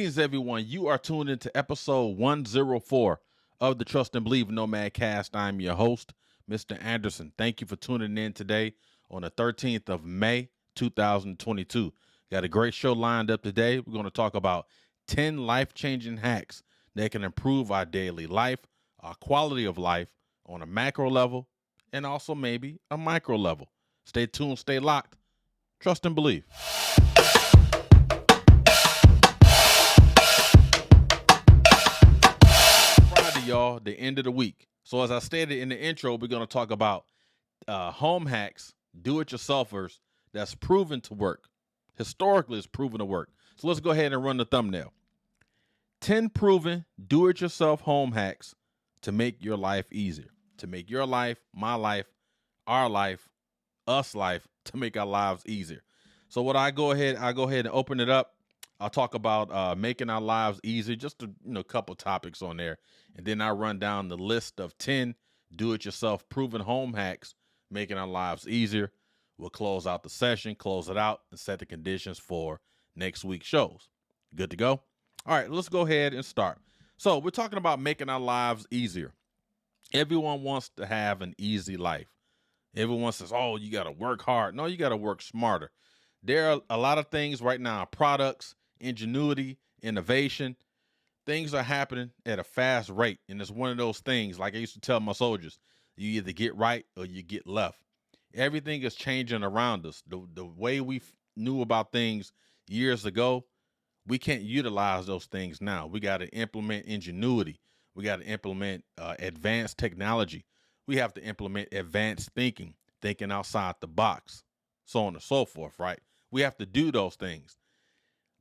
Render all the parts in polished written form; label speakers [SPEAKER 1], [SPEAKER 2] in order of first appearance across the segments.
[SPEAKER 1] Greetings, everyone. You are tuned into episode 104 of the Trust and Believe NOMADCAST. I'm your host, Mr. Anderson. Thank you for tuning in today on the 13th of May, 2022. Got a great show lined up today. We're going to talk about 10 life-changing hacks that can improve our daily life, our quality of life on a macro level, and also maybe a micro level. Stay tuned, stay locked. Trust and believe. Friday, y'all, the end of the week. So as I stated in the intro, we're going to talk about home hacks, do-it-yourselfers that's proven to work. Historically, it's proven to work. So let's go ahead and run the thumbnail. 10 proven do-it-yourself home hacks to make your life easier. To make your life, my life, our life, us life, to make our lives easier. So what I go ahead and open it up. I'll talk about making our lives easier, just a couple topics on there. And then I run down the list of 10 do-it-yourself proven home hacks making our lives easier. We'll close out the session, close it out, and set the conditions for next week's shows. Good to go? All right, let's go ahead and start. So we're talking about making our lives easier. Everyone wants to have an easy life. Everyone says, oh, you got to work hard. No, you got to work smarter. There are a lot of things right now, products, ingenuity, innovation. Things are happening at a fast rate. And it's one of those things, like I used to tell my soldiers, you either get right or you get left. Everything is changing around us. The way we knew about things years ago, we can't utilize those things now. We got to implement ingenuity. We got to implement advanced technology. We have to implement advanced thinking outside the box, so on and so forth, right? We have to do those things.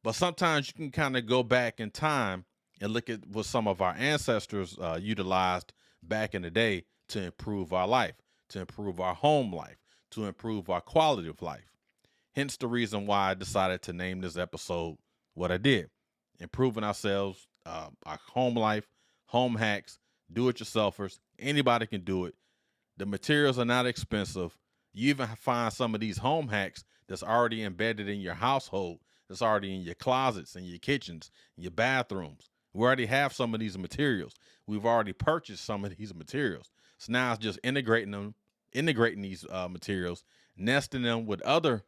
[SPEAKER 1] But sometimes you can kind of go back in time and look at what some of our ancestors utilized back in the day to improve our life, to improve our home life, to improve our quality of life. Hence the reason why I decided to name this episode what I did. Improving ourselves, our home life, home hacks, do-it-yourselfers. Anybody can do it. The materials are not expensive. You even find some of these home hacks that's already embedded in your household, that's already in your closets, in your kitchens, in your bathrooms. We already have some of these materials. We've already purchased some of these materials. So now it's just integrating these materials, nesting them with other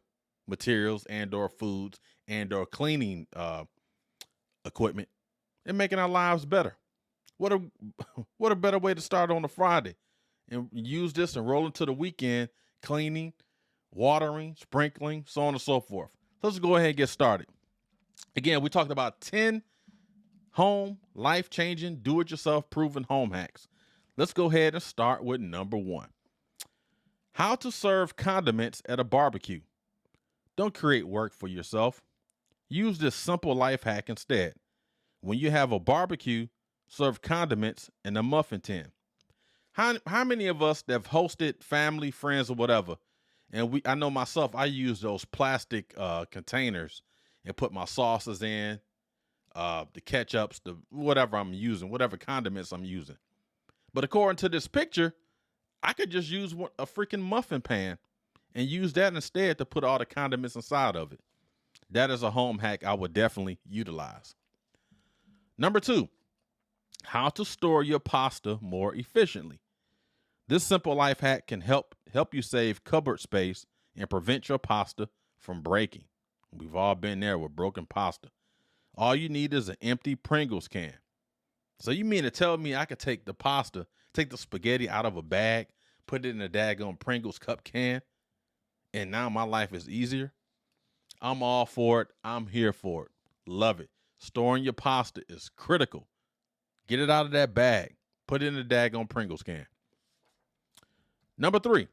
[SPEAKER 1] materials and or foods and or cleaning equipment, and making our lives better. What a better way to start on a Friday and use this and roll into the weekend, cleaning, watering, sprinkling, so on and so forth. Let's go ahead and get started. Again, we talked about 10 home, life-changing, do-it-yourself proven home hacks. Let's go ahead and start with number 1. How to serve condiments at a barbecue. Don't create work for yourself. Use this simple life hack instead. When you have a barbecue, serve condiments in a muffin tin. How many of us that have hosted family, friends, or whatever, and I know myself, I use those plastic containers and put my sauces in, the ketchups, the whatever I'm using, whatever condiments I'm using. But according to this picture, I could just use a freaking muffin pan and use that instead to put all the condiments inside of it. That is a home hack I would definitely utilize. Number 2, how to store your pasta more efficiently. This simple life hack can help you save cupboard space and prevent your pasta from breaking. We've all been there with broken pasta. All you need is an empty Pringles can. So you mean to tell me I could take the spaghetti out of a bag, put it in a daggone Pringles cup can, and now my life is easier? I'm all for it. I'm here for it. Love it. Storing your pasta is critical. Get it out of that bag. Put it in the daggone Pringles can. Number 3,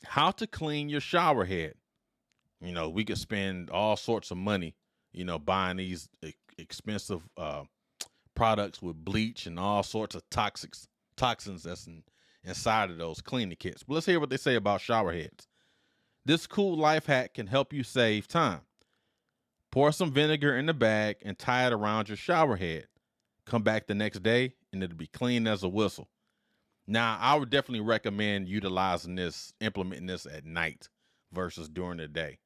[SPEAKER 1] how to clean your shower head. We could spend all sorts of money, buying these expensive products with bleach and all sorts of toxins that's inside of those cleaning kits. But let's hear what they say about shower heads. This cool life hack can help you save time. Pour some vinegar in the bag and tie it around your shower head. Come back the next day and it'll be clean as a whistle. Now, I would definitely recommend implementing this at night versus during the day,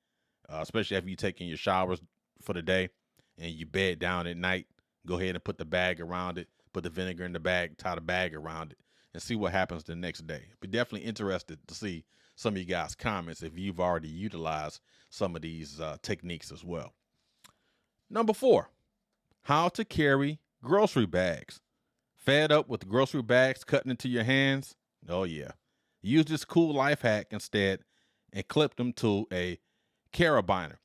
[SPEAKER 1] especially if you're taking your showers for the day. and you bed down at night, go ahead and put the bag around it, put the vinegar in the bag, tie the bag around it, and see what happens the next day. Be definitely interested to see some of you guys' comments if you've already utilized some of these techniques as well. Number 4, how to carry grocery bags. Fed up with grocery bags cutting into your hands? Oh yeah. Use this cool life hack instead and clip them to a carabiner.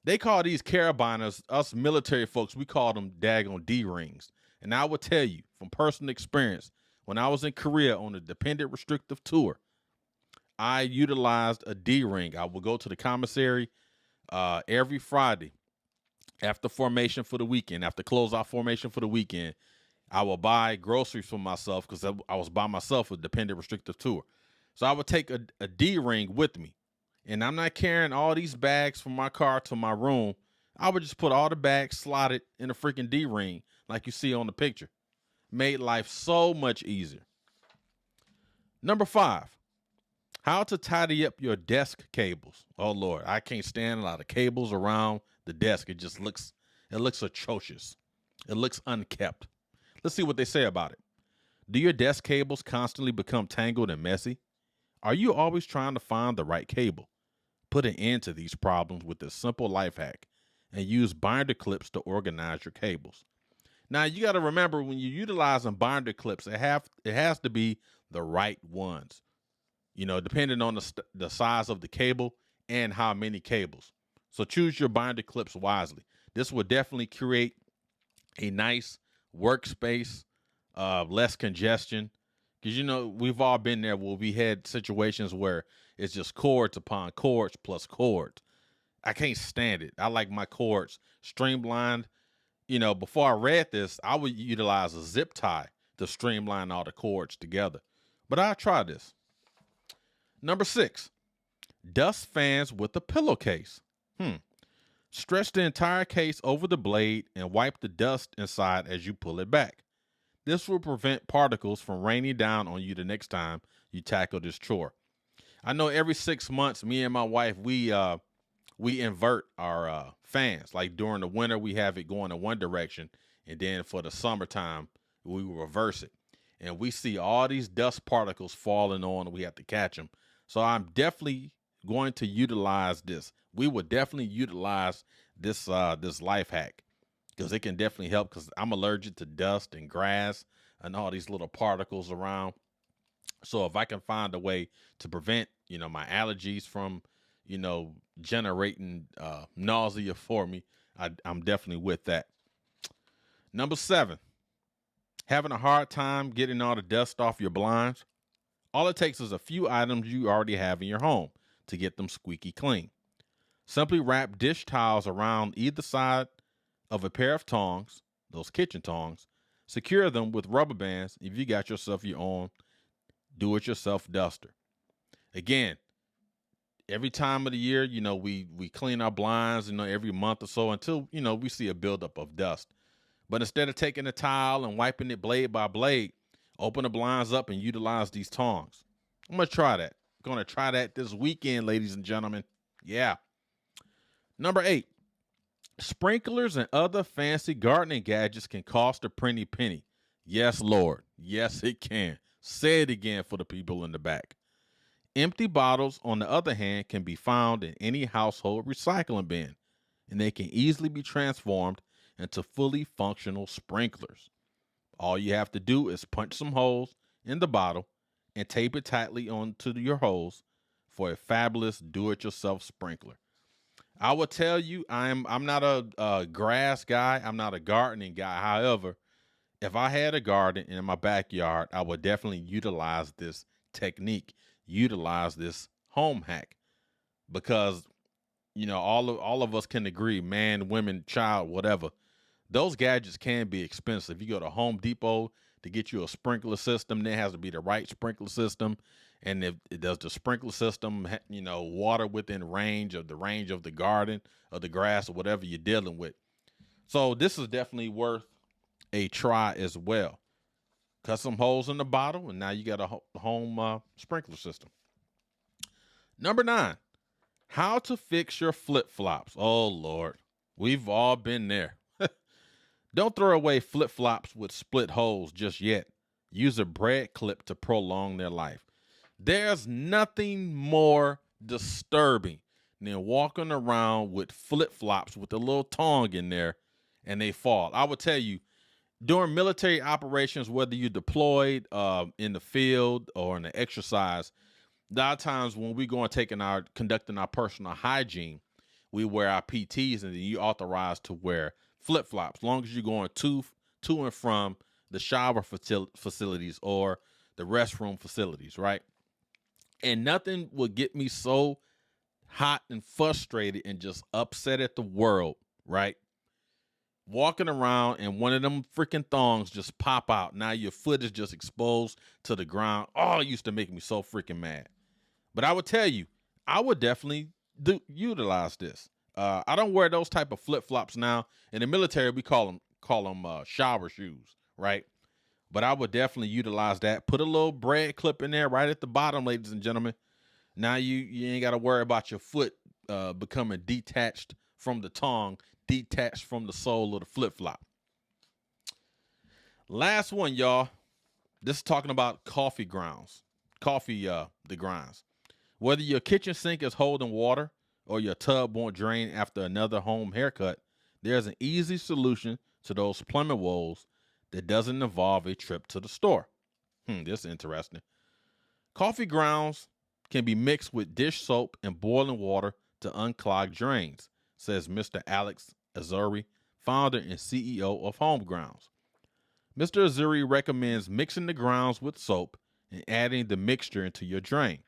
[SPEAKER 1] They call these carabiners, us military folks, we call them daggone D-rings. And I will tell you from personal experience, when I was in Korea on a dependent restrictive tour, I utilized a D-ring. I would go to the commissary every Friday after formation for the weekend, after closeout formation for the weekend. I will buy groceries for myself because I was by myself with dependent restrictive tour. So I would take a D-ring with me. And I'm not carrying all these bags from my car to my room. I would just put all the bags slotted in a freaking D-ring like you see on the picture. Made life so much easier. Number 5, how to tidy up your desk cables. Oh, Lord, I can't stand a lot of cables around the desk. It looks atrocious. It looks unkept. Let's see what they say about it. Do your desk cables constantly become tangled and messy? Are you always trying to find the right cable? Put an end to these problems with this simple life hack and use binder clips to organize your cables. Now, you got to remember when you're utilizing binder clips, it has to be the right ones, depending on the size of the cable and how many cables. So choose your binder clips wisely. This will definitely create a nice workspace, less congestion. Because, we've all been there where we had situations where it's just cords upon cords plus cords. I can't stand it. I like my cords streamlined. Before I read this, I would utilize a zip tie to streamline all the cords together. But I'll try this. Number 6, dust fans with a pillowcase. Stretch the entire case over the blade and wipe the dust inside as you pull it back. This will prevent particles from raining down on you the next time you tackle this chore. I know every 6 months, me and my wife, we invert our fans. Like during the winter, we have it going in one direction, and then for the summertime, we reverse it. And we see all these dust particles falling on, and we have to catch them. So I'm definitely going to utilize this. We would definitely utilize this life hack because it can definitely help because I'm allergic to dust and grass and all these little particles around. So if I can find a way to prevent, my allergies from, generating nausea for me, I'm definitely with that. Number 7, having a hard time getting all the dust off your blinds? All it takes is a few items you already have in your home to get them squeaky clean. Simply wrap dish towels around either side of a pair of tongs, those kitchen tongs. Secure them with rubber bands if you got yourself your own do-it-yourself duster. Again, every time of the year, we clean our blinds, every month or so until, we see a buildup of dust. But instead of taking a towel and wiping it blade by blade, open the blinds up and utilize these tongs. I'm going to try that. I'm going to try that this weekend, ladies and gentlemen. Yeah. Number 8, sprinklers and other fancy gardening gadgets can cost a pretty penny. Yes, Lord. Yes, it can. Say it again for the people in the back. Empty bottles, on the other hand, can be found in any household recycling bin, and they can easily be transformed into fully functional sprinklers. All you have to do is punch some holes in the bottle and tape it tightly onto your hose for a fabulous do-it-yourself sprinkler. I will tell you, I'm not a grass guy. I'm not a gardening guy. However, if I had a garden in my backyard, I would definitely utilize this technique, utilize this home hack, because all of us can agree, man, women, child, whatever. Those gadgets can be expensive. You go to Home Depot to get you a sprinkler system, there has to be the right sprinkler system. And if it does the sprinkler system, water within range of the garden or the grass or whatever you're dealing with. So this is definitely worth a try as well. Cut some holes in the bottle, and now you got a home sprinkler system. Number 9, how to fix your flip-flops. Oh, Lord. We've all been there. Don't throw away flip-flops with split holes just yet. Use a bread clip to prolong their life. There's nothing more disturbing than walking around with flip-flops with a little tongue in there and they fall. I would tell you, during military operations, whether you deployed in the field or in the exercise, a lot of times when we go and conducting our personal hygiene, we wear our PTs and then you authorized to wear flip-flops, as long as you're going to and from the shower facilities or the restroom facilities, right? And nothing will get me so hot and frustrated and just upset at the world, right? Walking around and one of them freaking thongs just pop out. Now your foot is just exposed to the ground. Oh, it used to make me so freaking mad. But I would tell you, I would definitely utilize this. I don't wear those type of flip-flops now. In the military, we call them shower shoes, right? But I would definitely utilize that. Put a little bread clip in there right at the bottom, ladies and gentlemen. Now you ain't got to worry about your foot becoming detached from the tongue, detached from the sole of the flip-flop. Last one, y'all. This is talking about coffee grounds. The grinds. Whether your kitchen sink is holding water or your tub won't drain after another home haircut, there's an easy solution to those plumbing woes that doesn't involve a trip to the store. This is interesting. Coffee grounds can be mixed with dish soap and boiling water to unclog drains, says Mr. Alex Azuri, founder and CEO of Home Grounds. Mr. Azuri recommends mixing the grounds with soap and adding the mixture into your drain,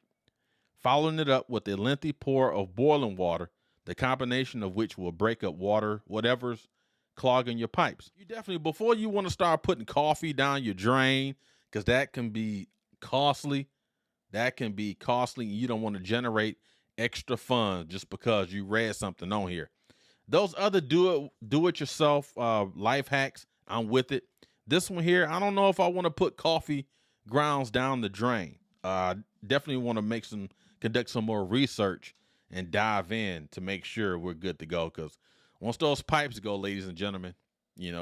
[SPEAKER 1] following it up with a lengthy pour of boiling water, the combination of which will break up whatever's clogging your pipes. You definitely, before you want to start putting coffee down your drain, because that can be costly. You don't want to generate extra funds just because you read something on here. Those other do-it-yourself life hacks, I'm with it. This one here, I don't know if I want to put coffee grounds down the drain. Definitely want to conduct some more research and dive in to make sure we're good to go. Because once those pipes go, ladies and gentlemen,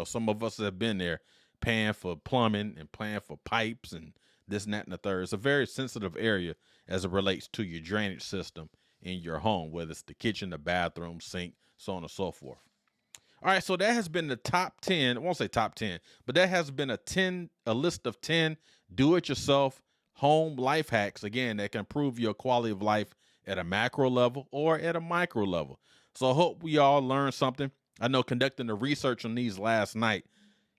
[SPEAKER 1] some of us have been there paying for plumbing and paying for pipes and this and that and the third. It's a very sensitive area as it relates to your drainage system in your home, whether it's the kitchen, the bathroom, sink, so on and so forth. All right, so that has been the top 10. I won't say top 10, but that has been a list of 10 do-it-yourself home life hacks, again, that can improve your quality of life at a macro level or at a micro level. So I hope we all learned something. I know conducting the research on these last night,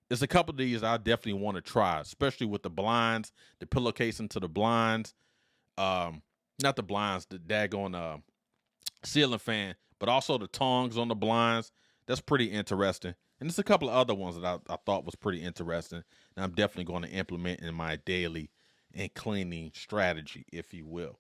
[SPEAKER 1] there's a couple of these I definitely want to try, especially with the blinds, the pillowcase into the blinds, not the blinds, the daggone ceiling fan, but also the tongs on the blinds. That's pretty interesting. And there's a couple of other ones that I thought was pretty interesting, and I'm definitely going to implement in my daily and cleaning strategy, if you will.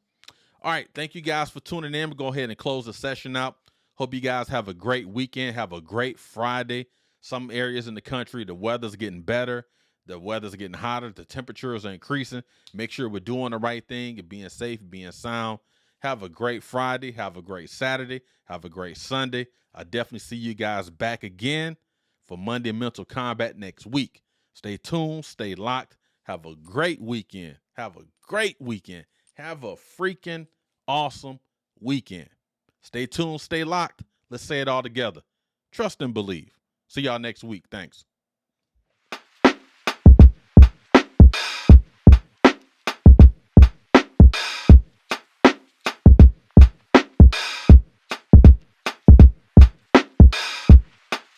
[SPEAKER 1] All right, thank you guys for tuning in. We'll go ahead and close the session out. Hope you guys have a great weekend. Have a great Friday. Some areas in the country, the weather's getting better. The weather's getting hotter. The temperatures are increasing. Make sure we're doing the right thing and being safe, being sound. Have a great Friday. Have a great Saturday. Have a great Sunday. I definitely see you guys back again for Monday Mental Combat next week. Stay tuned. Stay locked. Have a great weekend. Have a great weekend. Have a freaking awesome weekend. Stay tuned. Stay locked. Let's say it all together. Trust and believe. See y'all next week. Thanks.